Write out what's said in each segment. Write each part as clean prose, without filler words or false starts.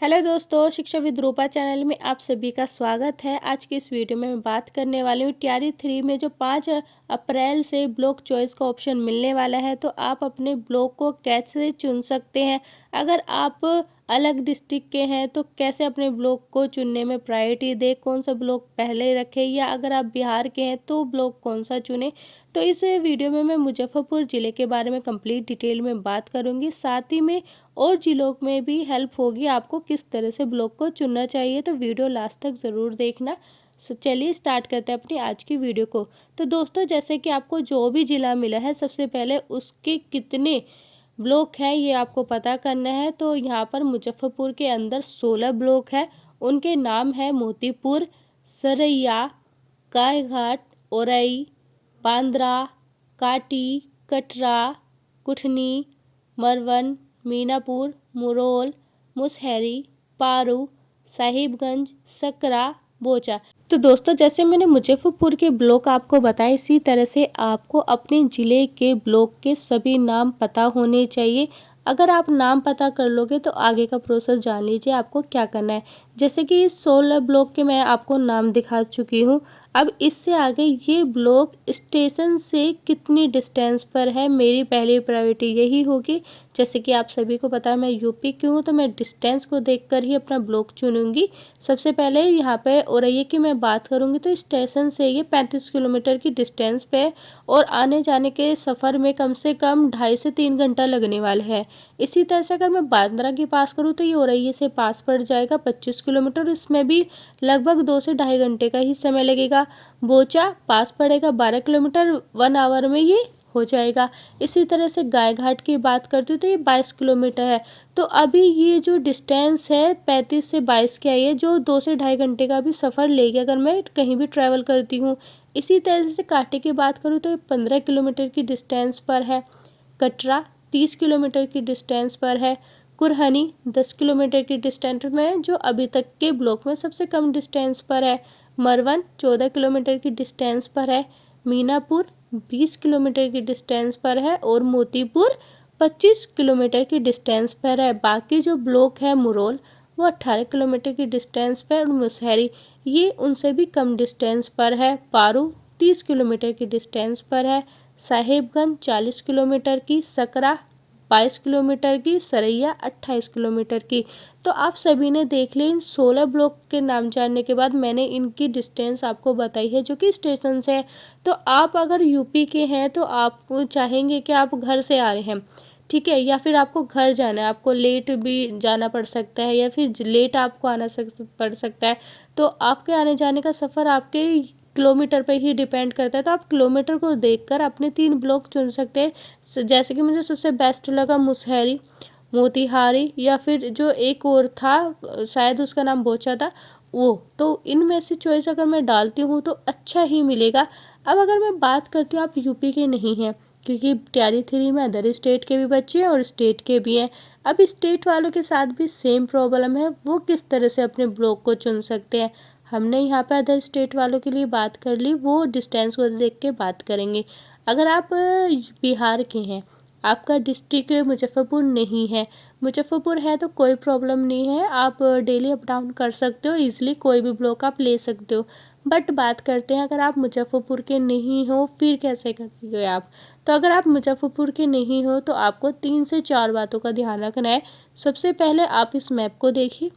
Hello दोस्तों, शिक्षा with Rupa channel में आप सभी का स्वागत है। आज की इस वीडियो में मैं बात करने वाली हूँ टीआरई 3 में जो 5 अप्रैल से ब्लॉक चॉइस का ऑप्शन मिलने वाला है, तो आप अपने ब्लॉक को कैसे चुन सकते हैं। अगर आप अलग डिस्ट्रिक्ट के हैं तो कैसे अपने ब्लॉक को चुनने में प्रायोरिटी दें, कौन सा ब्लॉक पहले रखें, या अगर आप बिहार के हैं तो ब्लॉक कौन सा चुनें। तो इस वीडियो में मैं मुजफ्फरपुर ज़िले के बारे में कंप्लीट डिटेल में बात करूँगी, साथ ही में और जिलों में भी हेल्प होगी आपको किस तरह से ब्लॉक को चुनना चाहिए। तो वीडियो लास्ट तक ज़रूर देखना। चलिए स्टार्ट करते हैं अपनी आज की वीडियो को। तो दोस्तों, जैसे कि आपको जो भी ज़िला मिला है, सबसे पहले उसके कितने ब्लॉक हैं ये आपको पता करना है। तो यहाँ पर मुजफ्फरपुर के अंदर 16 ब्लॉक है। उनके नाम है मोतीपुर, सरैया, गायघाट, औरई, बांद्रा, काटी, कटरा, कुठनी, मरवन, मीनापुर, मुरौल, मुसहरी, पारू, साहिबगंज, सकरा, बोचा। तो दोस्तों, जैसे मैंने मुजफ्फरपुर के ब्लॉक आपको बताए, इसी तरह से आपको अपने ज़िले के ब्लॉक के सभी नाम पता होने चाहिए। अगर आप नाम पता कर लोगे तो आगे का प्रोसेस जान लीजिए आपको क्या करना है। जैसे कि इस 16 ब्लॉक के मैं आपको नाम दिखा चुकी हूँ। अब इससे आगे ये ब्लॉक स्टेशन से कितनी डिस्टेंस पर है, मेरी पहली प्रायोरिटी यही होगी। जैसे कि आप सभी को पता है मैं यूपी की हूँ, तो मैं डिस्टेंस को देखकर ही अपना ब्लॉक चुनूंगी। सबसे पहले यहाँ पे औरैया की मैं बात करूँगी तो स्टेशन से ये 35 किलोमीटर की डिस्टेंस पे है और आने जाने के सफ़र में कम से कम 2.5 से 3 घंटा लगने वाला है। इसी तरह से अगर मैं बांद्रा की पास करूँ तो ये औरैया से पास पड़ जाएगा 25 किलोमीटर, इसमें भी लगभग 2 से 2.5 घंटे का ही समय लगेगा। बोचा पास पड़ेगा 12 किलोमीटर, 1 आवर में ये हो जाएगा। इसी तरह से गायघाट की बात करती हूँ तो ये 22 किलोमीटर है। तो अभी ये जो डिस्टेंस है 35 से 22 क्या है, जो 2 से 2.5 घंटे का भी सफ़र लेगी अगर मैं कहीं भी ट्रैवल करती हूँ। इसी तरह से कांटे की बात करूँ तो ये 15 किलोमीटर की डिस्टेंस पर है। कटरा 30 किलोमीटर की डिस्टेंस पर है। कुरहनी 10 किलोमीटर की डिस्टेंस में, जो अभी तक के ब्लॉक में सबसे कम डिस्टेंस पर है। मरवन 14 किलोमीटर की डिस्टेंस पर है। मीनापुर 20 किलोमीटर की डिस्टेंस पर है और मोतीपुर 25 किलोमीटर की डिस्टेंस पर है। बाकी जो ब्लॉक है मुरौल वो 18 किलोमीटर की डिस्टेंस पर, और मुसहरी ये उनसे भी कम डिस्टेंस पर है। पारू 30 किलोमीटर की डिस्टेंस पर है। साहिबगंज 40 किलोमीटर की, सकरा 22 किलोमीटर की, सरैया 28 किलोमीटर की। तो आप सभी ने देख ली इन 16 ब्लॉक के नाम जानने के बाद मैंने इनकी डिस्टेंस आपको बताई है जो कि स्टेशन से है। तो आप अगर यूपी के हैं तो आप चाहेंगे कि आप घर से आ रहे हैं, ठीक है, या फिर आपको घर जाना है, आपको लेट भी जाना पड़ सकता है या फिर लेट आपको आना पड़ सकता है। तो आपके आने जाने का सफ़र आपके किलोमीटर पे ही डिपेंड करता है। तो आप किलोमीटर को देखकर अपने 3 ब्लॉक चुन सकते हैं। जैसे कि मुझे सबसे बेस्ट लगा मुसहरी, मोतिहारी, या फिर जो एक और था शायद उसका नाम बोचा था वो। तो इनमें से चॉइस अगर मैं डालती हूँ तो अच्छा ही मिलेगा। अब अगर मैं बात करती हूँ आप यूपी के नहीं हैं, क्योंकि टीआरई 3 में अदर स्टेट के भी बच्चे हैं और स्टेट के भी हैं। अब स्टेट वालों के साथ भी सेम प्रॉब्लम है, वो किस तरह से अपने ब्लॉक को चुन सकते हैं। हमने यहाँ पे अदर स्टेट वालों के लिए बात कर ली, वो डिस्टेंस को देख के बात करेंगे। अगर आप बिहार के हैं, आपका डिस्ट्रिक्ट मुजफ्फरपुर नहीं है, मुजफ्फरपुर है तो कोई प्रॉब्लम नहीं है, आप डेली अप डाउन कर सकते हो, ईजिली कोई भी ब्लॉक आप ले सकते हो। बट बात करते हैं अगर आप मुजफ्फरपुर के नहीं हो फिर कैसे करेंगे आप। तो अगर आप मुजफ्फरपुर के नहीं हो तो आपको 3 से 4 बातों का ध्यान रखना है। सबसे पहले आप इस मैप को देखिए,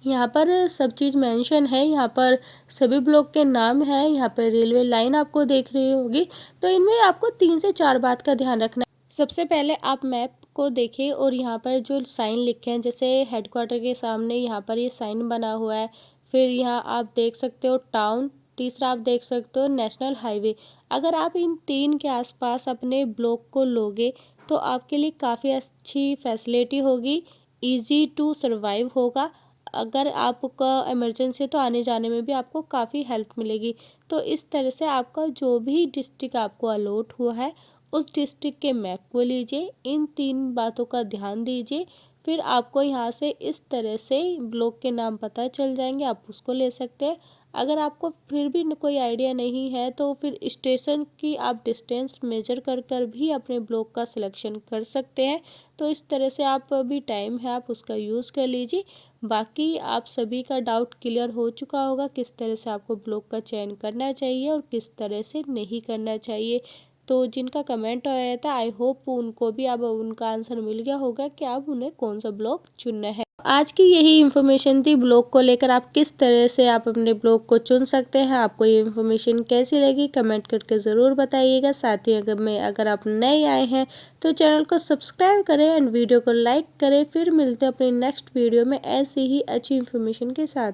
यहाँ पर सब चीज़ मेंशन है, यहाँ पर सभी ब्लॉक के नाम है, यहाँ पर रेलवे लाइन आपको देख रही होगी। तो इनमें आपको 3 से 4 बात का ध्यान रखना है। सबसे पहले आप मैप को देखिए और यहाँ पर जो साइन लिखे हैं, जैसे हेडक्वार्टर के सामने यहाँ पर ये साइन बना हुआ है। फिर यहाँ आप देख सकते हो टाउन, तीसरा आप देख सकते हो नेशनल हाईवे। अगर आप इन 3 के आसपास अपने ब्लॉक को लोगे तो आपके लिए काफ़ी अच्छी फैसिलिटी होगी, ईजी टू सर्वाइव होगा। अगर आपका इमरजेंसी है तो आने जाने में भी आपको काफ़ी हेल्प मिलेगी। तो इस तरह से आपका जो भी डिस्ट्रिक्ट आपको अलॉट हुआ है उस डिस्ट्रिक्ट के मैप को लीजिए, इन 3 बातों का ध्यान दीजिए, फिर आपको यहाँ से इस तरह से ब्लॉक के नाम पता चल जाएंगे, आप उसको ले सकते हैं। अगर आपको फिर भी कोई आइडिया नहीं है तो फिर स्टेशन की आप डिस्टेंस मेजर कर कर भी अपने ब्लॉक का सिलेक्शन कर सकते हैं। तो इस तरह से आप अभी टाइम है, आप उसका यूज़ कर लीजिए। बाकी आप सभी का डाउट क्लियर हो चुका होगा किस तरह से आपको ब्लॉग का चयन करना चाहिए और किस तरह से नहीं करना चाहिए। तो जिनका कमेंट आया था, आई होप उनको भी अब उनका आंसर मिल गया होगा कि अब उन्हें कौन सा ब्लॉग चुनना है। आज की यही इन्फॉर्मेशन थी ब्लॉग को लेकर, आप किस तरह से आप अपने ब्लॉग को चुन सकते हैं। आपको ये इन्फॉर्मेशन कैसी लगी कमेंट करके ज़रूर बताइएगा। साथ ही अगर आप नए आए हैं तो चैनल को सब्सक्राइब करें एंड वीडियो को लाइक करें। फिर मिलते हैं अपनी नेक्स्ट वीडियो में ऐसी ही अच्छी इन्फॉर्मेशन के साथ।